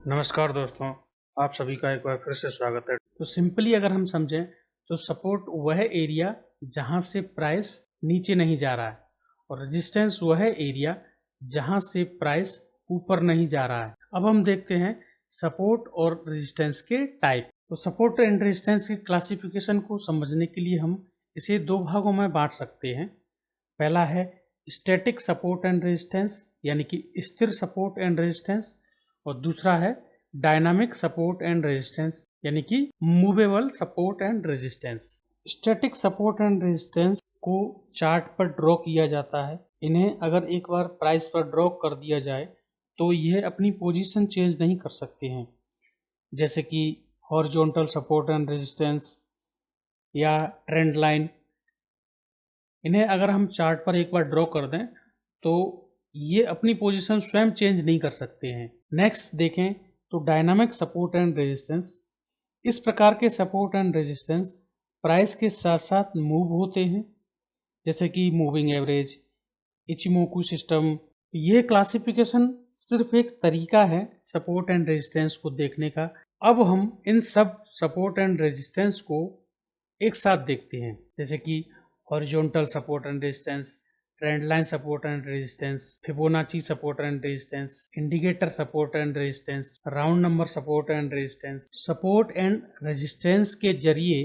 नमस्कार दोस्तों, आप सभी का एक बार फिर से स्वागत है। तो सिंपली अगर हम समझें तो सपोर्ट वह एरिया जहां से प्राइस नीचे नहीं जा रहा है और रेजिस्टेंस वह एरिया जहां से प्राइस ऊपर नहीं जा रहा है। अब हम देखते हैं सपोर्ट और रेजिस्टेंस के टाइप। तो सपोर्ट एंड रेजिस्टेंस की क्लासिफिकेशन को समझने के लिए हम इसे दो भागों में बांट सकते हैं। पहला है स्टैटिक सपोर्ट एंड रेजिस्टेंस यानी कि स्थिर सपोर्ट एंड रेजिस्टेंस, और दूसरा है डायनामिक सपोर्ट एंड रेजिस्टेंस यानी कि movable support and resistance. Static support and resistance को चार्ट पर ड्रॉ किया जाता है। इन्हें अगर एक बार प्राइस पर ड्रॉ कर दिया जाए तो यह अपनी पोजीशन चेंज नहीं कर सकते हैं, जैसे कि हॉरिजॉन्टल सपोर्ट एंड रेजिस्टेंस या ट्रेंड लाइन। इन्हें अगर हम चार्ट पर एक बार ड्रॉ कर दें तो ये अपनी पोजीशन स्वयं चेंज नहीं कर सकते हैं। नेक्स्ट देखें तो डायनामिक सपोर्ट एंड रेजिस्टेंस। इस प्रकार के सपोर्ट एंड रेजिस्टेंस प्राइस के साथ साथ मूव होते हैं, जैसे कि मूविंग एवरेज, इचिमोकू सिस्टम। ये क्लासिफिकेशन सिर्फ एक तरीका है सपोर्ट एंड रेजिस्टेंस को देखने का। अब हम इन सब सपोर्ट एंड रेजिस्टेंस को एक साथ देखते हैं, जैसे कि horizontal support and resistance, trend line support and resistance, Fibonacci support and resistance, indicator support and resistance, round number support and resistance. Support and resistance के जरिए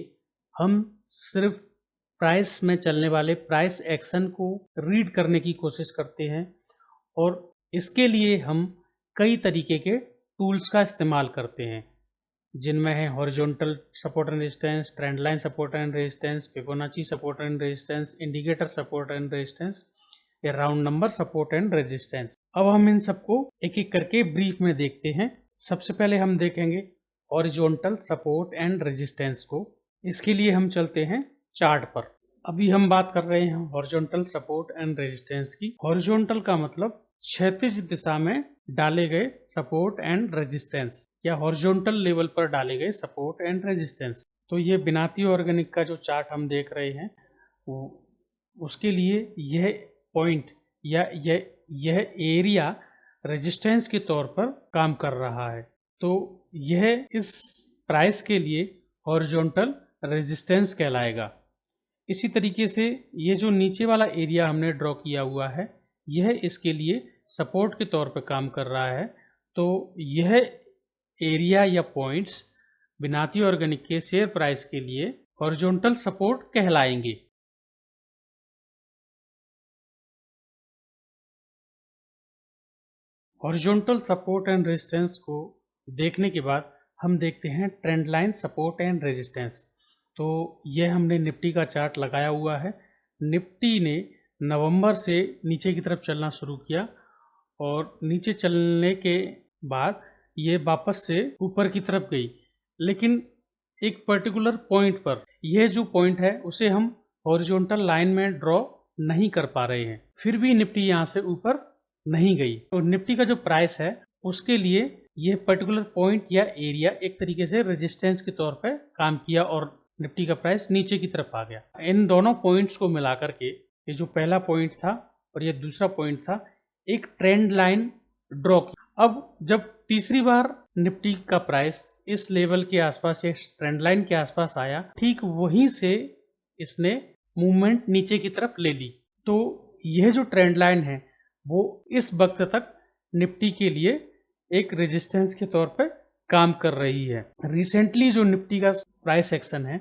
हम सिर्फ प्राइस में चलने वाले प्राइस एक्शन को रीड करने की कोशिश करते हैं, और इसके लिए हम कई तरीके के टूल्स का इस्तेमाल करते हैं, जिनमें है horizontal support and resistance, trend line support and resistance, Fibonacci support and resistance, indicator support and resistance या round number support and resistance. अब हम इन सबको एक एक करके ब्रीफ में देखते हैं। सबसे पहले हम देखेंगे हॉरिजॉन्टल सपोर्ट एंड रेजिस्टेंस को। इसके लिए हम चलते हैं चार्ट पर। अभी हम बात कर रहे हैं हॉरिजॉन्टल सपोर्ट एंड रेजिस्टेंस की। हॉरिजॉन्टल का मतलब क्षैतिज दिशा में डाले गए सपोर्ट एंड रेजिस्टेंस या हॉरिजॉन्टल लेवल पर डाले गए सपोर्ट एंड रेजिस्टेंस। तो ये बिनाती ऑर्गेनिक का जो चार्ट हम देख रहे हैं उसके लिए यह पॉइंट या यह एरिया रेजिस्टेंस के तौर पर काम कर रहा है। तो यह इस प्राइस के लिए हॉरिजॉन्टल रेजिस्टेंस कहलाएगा। इसी तरीके से ये जो नीचे वाला एरिया हमने ड्रॉ किया हुआ है, यह इसके लिए सपोर्ट के तौर पर काम कर रहा है। तो यह एरिया या पॉइंट्स बिनाती ऑर्गेनिक के शेयर प्राइस के लिए हॉरिजॉन्टल सपोर्ट कहलाएंगे। हॉरिजॉन्टल सपोर्ट एंड रेजिस्टेंस को देखने के बाद हम देखते हैं trend line support and resistance. तो यह हमने निफ्टी का चार्ट लगाया हुआ है। निफ्टी ने नवंबर से नीचे की तरफ चलना शुरू किया और नीचे चलने के बाद ये वापस से ऊपर की तरफ गई, लेकिन एक पर्टिकुलर पॉइंट पर, यह जो पॉइंट है उसे हम हॉरिजॉन्टल लाइन में ड्रॉ नहीं कर पा रहे हैं। फिर भी निफ्टी यहाँ से ऊपर नहीं गई। तो निफ्टी का जो प्राइस है उसके लिए यह पर्टिकुलर पॉइंट या एरिया एक तरीके से रेजिस्टेंस के तौर पर काम किया और निफ्टी का प्राइस नीचे की तरफ आ गया। इन दोनों पॉइंट्स को मिलाकर के, ये जो पहला पॉइंट था और ये दूसरा पॉइंट था, एक ट्रेंड लाइन ड्रॉ की। अब जब तीसरी बार निफ्टी का प्राइस इस लेवल के आसपास या ट्रेंड लाइन के आसपास आया, ठीक वहीं से इसने मूवमेंट नीचे की तरफ ले ली। तो यह जो ट्रेंड लाइन है वो इस वक्त तक निफ्टी के लिए एक रेजिस्टेंस के तौर पर काम कर रही है। रिसेंटली जो निफ्टी का प्राइस एक्शन है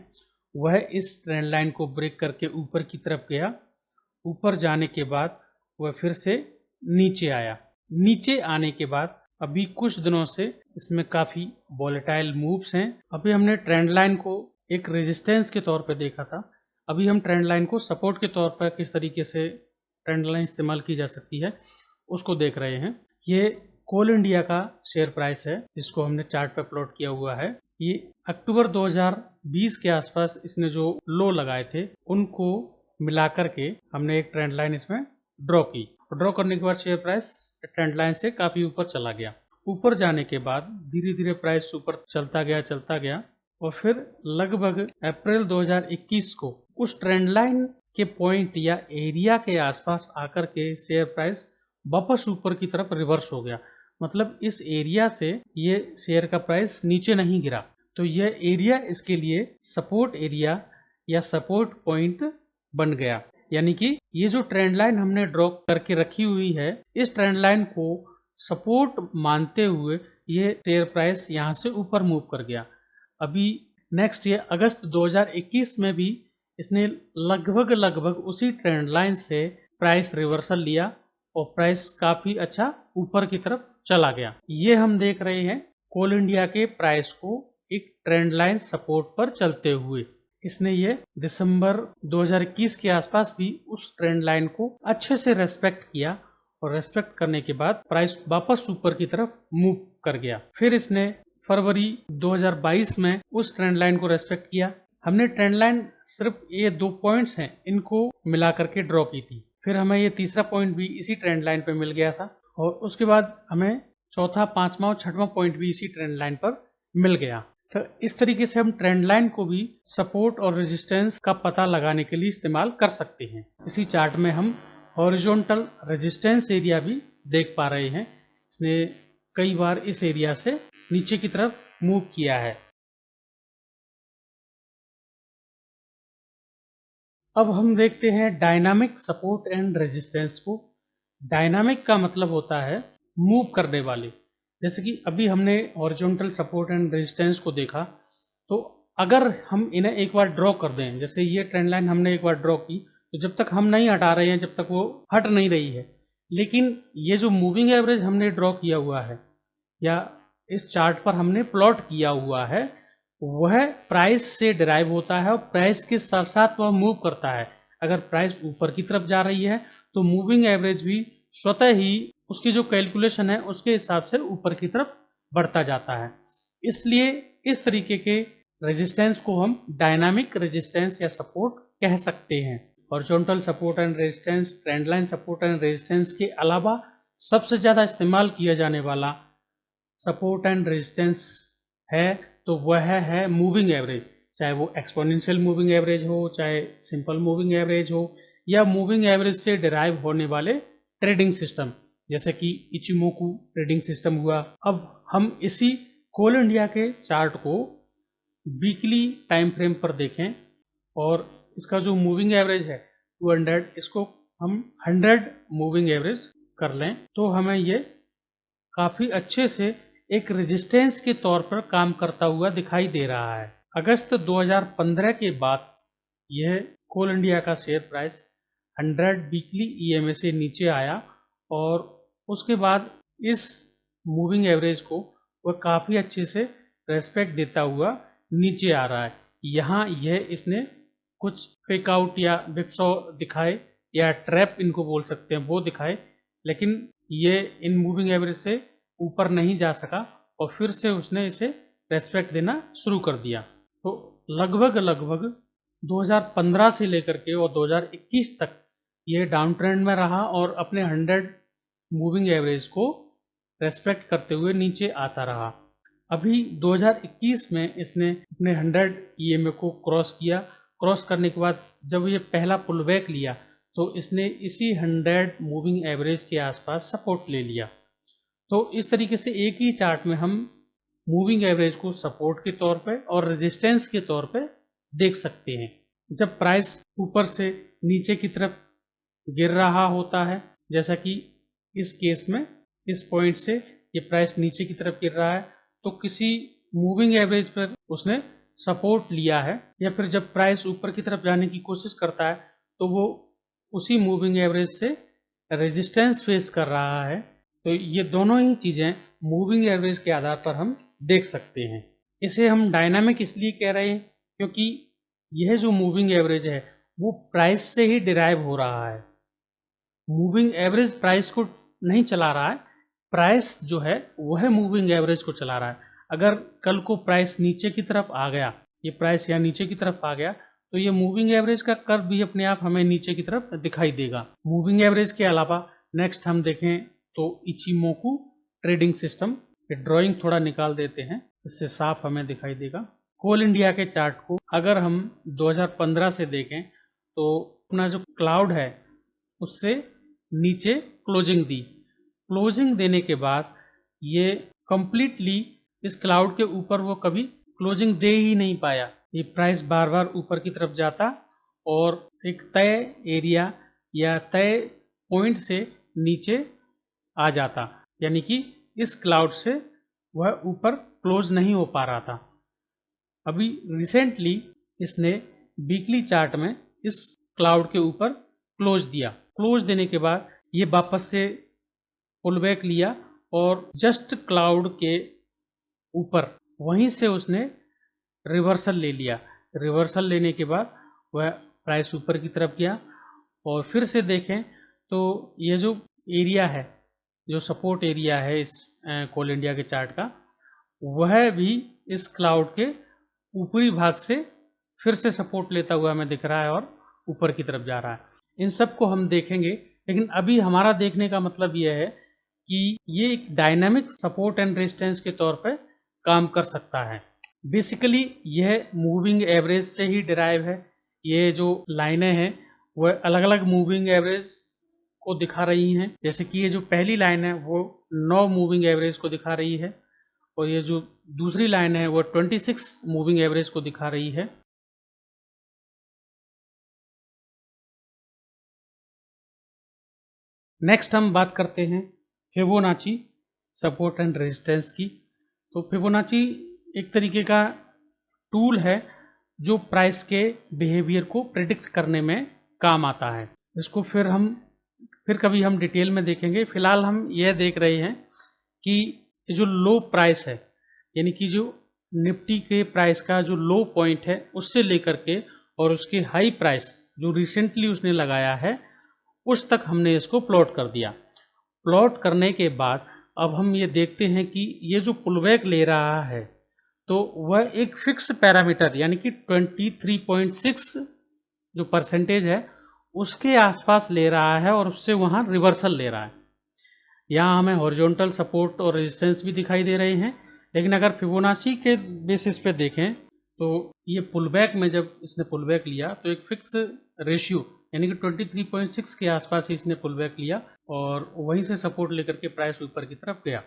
वह इस ट्रेंड लाइन को ब्रेक करके ऊपर की तरफ गया। ऊपर जाने के बाद वह फिर से नीचे आया। नीचे आने के बाद अभी कुछ दिनों से इसमें काफ़ी वॉलेटाइल मूव्स हैं। अभी हमने ट्रेंड लाइन को एक रेजिस्टेंस के तौर पर देखा था, अभी हम ट्रेंड लाइन को सपोर्ट के तौर पर किस तरीके से ट्रेंड लाइन इस्तेमाल की जा सकती है उसको देख रहे हैं। ये कोल इंडिया का शेयर प्राइस है जिसको हमने चार्ट पर प्लॉट किया हुआ है। ये अक्टूबर 2020 के आसपास इसने जो लो लगाए थे उनको मिलाकर के हमने एक ट्रेंड लाइन इसमें ड्रॉ की। ड्रॉ करने के बाद शेयर प्राइस ट्रेंड लाइन से काफ़ी ऊपर चला गया। ऊपर जाने के बाद धीरे धीरे प्राइस ऊपर चलता गया और फिर लगभग अप्रैल 2021 को उस ट्रेंड लाइन के पॉइंट या एरिया के आसपास आकर के शेयर प्राइस वापस ऊपर की तरफ रिवर्स हो गया। मतलब इस एरिया से ये शेयर का प्राइस नीचे नहीं गिरा, तो यह एरिया इसके लिए सपोर्ट एरिया या सपोर्ट पॉइंट बन गया। यानी कि ये जो ट्रेंड लाइन हमने ड्रॉ करके रखी हुई है, इस ट्रेंड लाइन को सपोर्ट मानते हुए ये शेयर प्राइस यहाँ से ऊपर मूव कर गया। अभी नेक्स्ट ईयर अगस्त 2021 में भी इसने लगभग उसी ट्रेंड लाइन से प्राइस रिवर्सल लिया और प्राइस काफी अच्छा ऊपर की तरफ चला गया। ये हम देख रहे हैं कोल इंडिया के प्राइस को एक ट्रेंड लाइन सपोर्ट पर चलते हुए। इसने ये दिसंबर 2021 के आसपास भी उस ट्रेंड लाइन को अच्छे से रेस्पेक्ट किया और रेस्पेक्ट करने के बाद प्राइस वापस ऊपर की तरफ मूव कर गया। फिर इसने फरवरी 2022 में उस ट्रेंड लाइन को रेस्पेक्ट किया। हमने ट्रेंड लाइन सिर्फ ये 2 पॉइंट्स हैं, इनको मिला करके ड्रॉ की थी। फिर हमें ये तीसरा पॉइंट भी इसी ट्रेंड लाइन पे मिल गया था और उसके बाद हमें चौथा, पांचवा और छठवां पॉइंट भी इसी ट्रेंड लाइन पर मिल गया। तो इस तरीके से हम ट्रेंड लाइन को भी सपोर्ट और रेजिस्टेंस का पता लगाने के लिए इस्तेमाल कर सकते हैं। इसी चार्ट में हम हॉरिजॉन्टल रेजिस्टेंस एरिया भी देख पा रहे हैं। इसने कई बार इस एरिया से नीचे की तरफ मूव किया है। अब हम देखते हैं डायनामिक सपोर्ट एंड रेजिस्टेंस को। डायनामिक का मतलब होता है मूव करने वाले। जैसे कि अभी हमने हॉरिजॉन्टल सपोर्ट एंड रेजिस्टेंस को देखा, तो अगर हम इन्हें एक बार ड्रॉ कर दें, जैसे ये ट्रेंड लाइन हमने एक बार ड्रॉ की, तो जब तक हम नहीं हटा रहे हैं, जब तक वो हट नहीं रही है, लेकिन ये जो मूविंग एवरेज हमने ड्रॉ किया हुआ है या इस चार्ट पर हमने प्लॉट किया हुआ है, वह प्राइस से डिराइव होता है और प्राइस के साथ साथ वह मूव करता है। अगर प्राइस ऊपर की तरफ जा रही है तो मूविंग एवरेज भी स्वतः ही उसकी जो कैलकुलेशन है उसके हिसाब से ऊपर की तरफ बढ़ता जाता है। इसलिए इस तरीके के रेजिस्टेंस को हम डायनामिक रेजिस्टेंस या सपोर्ट कह सकते हैं। Horizontal support and resistance, trend line support and resistance के अलावा सबसे ज़्यादा इस्तेमाल किया जाने वाला सपोर्ट एंड रेजिस्टेंस है तो वह है मूविंग एवरेज। चाहे वो एक्सपोनेंशियल मूविंग एवरेज हो, चाहे सिंपल मूविंग एवरेज हो, या मूविंग एवरेज से डिराइव होने वाले ट्रेडिंग सिस्टम जैसे कि इचिमोकू ट्रेडिंग सिस्टम हुआ। अब हम इसी कोल इंडिया के चार्ट को वीकली टाइम फ्रेम पर देखें और इसका जो मूविंग एवरेज है 200, इसको हम 100 मूविंग एवरेज कर लें तो हमें ये काफ़ी अच्छे से एक रेजिस्टेंस के तौर पर काम करता हुआ दिखाई दे रहा है। अगस्त 2015 के बाद यह कोल इंडिया का शेयर प्राइस 100 वीकली ईएमए से नीचे आया और उसके बाद इस मूविंग एवरेज को वह काफ़ी अच्छे से रेस्पेक्ट देता हुआ नीचे आ रहा है। यहाँ यह इसने कुछ फेक आउट या बिक्सो दिखाए या ट्रैप इनको बोल सकते हैं वो दिखाए, लेकिन ये इन मूविंग एवरेज से ऊपर नहीं जा सका और फिर से उसने इसे रेस्पेक्ट देना शुरू कर दिया। तो लगभग 2015 से लेकर के और 2021 तक ये डाउन ट्रेंड में रहा और अपने 100 मूविंग एवरेज को रेस्पेक्ट करते हुए नीचे आता रहा। अभी 2021 में इसने अपने 100 ईएमए को क्रॉस किया। क्रॉस करने के बाद जब ये पहला पुल बैक लिया तो इसने इसी 100 मूविंग एवरेज के आसपास सपोर्ट ले लिया। तो इस तरीके से एक ही चार्ट में हम मूविंग एवरेज को सपोर्ट के तौर पे और रेजिस्टेंस के तौर पे देख सकते हैं। जब प्राइस ऊपर से नीचे की तरफ गिर रहा होता है, जैसा कि इस केस में इस पॉइंट से ये प्राइस नीचे की तरफ गिर रहा है, तो किसी मूविंग एवरेज पर उसने सपोर्ट लिया है, या फिर जब प्राइस ऊपर की तरफ जाने की कोशिश करता है तो वो उसी मूविंग एवरेज से रेजिस्टेंस फेस कर रहा है। तो ये दोनों ही चीज़ें मूविंग एवरेज के आधार पर हम देख सकते हैं। इसे हम डायनामिक इसलिए कह रहे हैं क्योंकि यह जो मूविंग एवरेज है वो प्राइस से ही डिराइव हो रहा है। मूविंग एवरेज प्राइस को नहीं चला रहा है, प्राइस जो है वह मूविंग एवरेज को चला रहा है। अगर कल को प्राइस नीचे की तरफ आ गया, ये प्राइस या नीचे की तरफ आ गया, तो ये मूविंग एवरेज का कर्व भी अपने आप हमें नीचे की तरफ दिखाई देगा। मूविंग एवरेज के अलावा नेक्स्ट हम देखें तो इचिमोकू ट्रेडिंग सिस्टम, ये ड्राइंग थोड़ा निकाल देते हैं, इससे साफ हमें दिखाई देगा। कोल इंडिया के चार्ट को अगर हम 2015 से देखें तो अपना जो क्लाउड है उससे नीचे क्लोजिंग दी। क्लोजिंग देने के बाद ये कंप्लीटली इस क्लाउड के ऊपर वो कभी क्लोजिंग दे ही नहीं पाया। ये प्राइस बार बार ऊपर की तरफ जाता और एक तय एरिया या तय पॉइंट से नीचे आ जाता, यानी कि इस क्लाउड से वह ऊपर क्लोज नहीं हो पा रहा था। अभी रिसेंटली इसने वीकली चार्ट में इस क्लाउड के ऊपर क्लोज दिया। क्लोज देने के बाद ये वापस से पुल बैक लिया और जस्ट क्लाउड के ऊपर वहीं से उसने रिवर्सल ले लिया। रिवर्सल लेने के बाद वह प्राइस ऊपर की तरफ गया और फिर से देखें तो ये जो एरिया है, जो सपोर्ट एरिया है इस कोल इंडिया के चार्ट का, वह भी इस क्लाउड के ऊपरी भाग से फिर से सपोर्ट लेता हुआ हमें दिख रहा है और ऊपर की तरफ जा रहा है। इन सब को हम देखेंगे, लेकिन अभी हमारा देखने का मतलब यह है कि ये एक डायनामिक सपोर्ट एंड रेजिस्टेंस के तौर पर काम कर सकता है। बेसिकली यह मूविंग एवरेज से ही डिराइव है। ये जो लाइनें हैं वह अलग अलग मूविंग एवरेज को दिखा रही हैं। जैसे कि ये जो पहली लाइन है वो 9 मूविंग एवरेज को दिखा रही है और ये जो दूसरी लाइन है वो 26 मूविंग एवरेज को दिखा रही है। नेक्स्ट हम बात करते हैं फिबोनाची सपोर्ट एंड रेजिस्टेंस की। तो फिबोनाची एक तरीके का टूल है जो प्राइस के बिहेवियर को प्रेडिक्ट करने में काम आता है। इसको फिर कभी हम डिटेल में देखेंगे। फिलहाल हम यह देख रहे हैं कि जो लो प्राइस है, यानी कि जो निफ्टी के प्राइस का जो लो पॉइंट है उससे लेकर के और उसके हाई प्राइस जो रिसेंटली उसने लगाया है उस तक हमने इसको प्लॉट कर दिया। प्लॉट करने के बाद अब हम ये देखते हैं कि ये जो पुलबैक ले रहा है तो वह एक फिक्स पैरामीटर यानी कि 23.6 जो परसेंटेज है उसके आसपास ले रहा है और उससे वहाँ रिवर्सल ले रहा है। यहाँ हमें हॉरिजॉन्टल सपोर्ट और रेजिस्टेंस भी दिखाई दे रहे हैं, लेकिन अगर फिबोनाची के बेसिस पे देखें तो ये पुलबैक में जब इसने पुलबैक लिया तो एक फिक्स रेशियो यानी कि 23.6 के आसपास ही इसने पुलबैक लिया और वहीं से सपोर्ट लेकर के प्राइस ऊपर की तरफ गया।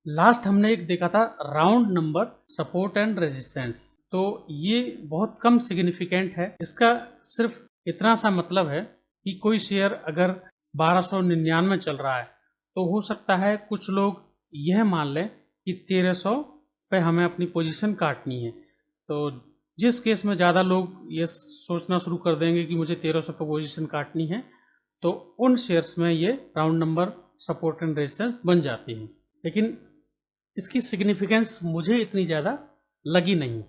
लास्ट हमने एक देखा था round number support and resistance. तो ये बहुत कम सिग्निफिकेंट है। इसका सिर्फ इतना सा मतलब है कि कोई शेयर अगर 1299 चल रहा है तो हो सकता है कुछ लोग यह मान लें कि 1300 पे हमें अपनी पोजीशन काटनी है। तो जिस केस में ज़्यादा लोग ये सोचना शुरू कर देंगे कि मुझे 1300 पे पोजीशन काटनी है तो उन शेयर्स में ये round number support and resistance बन जाती है। लेकिन इसकी सिग्निफिकेंस मुझे इतनी ज़्यादा लगी नहीं।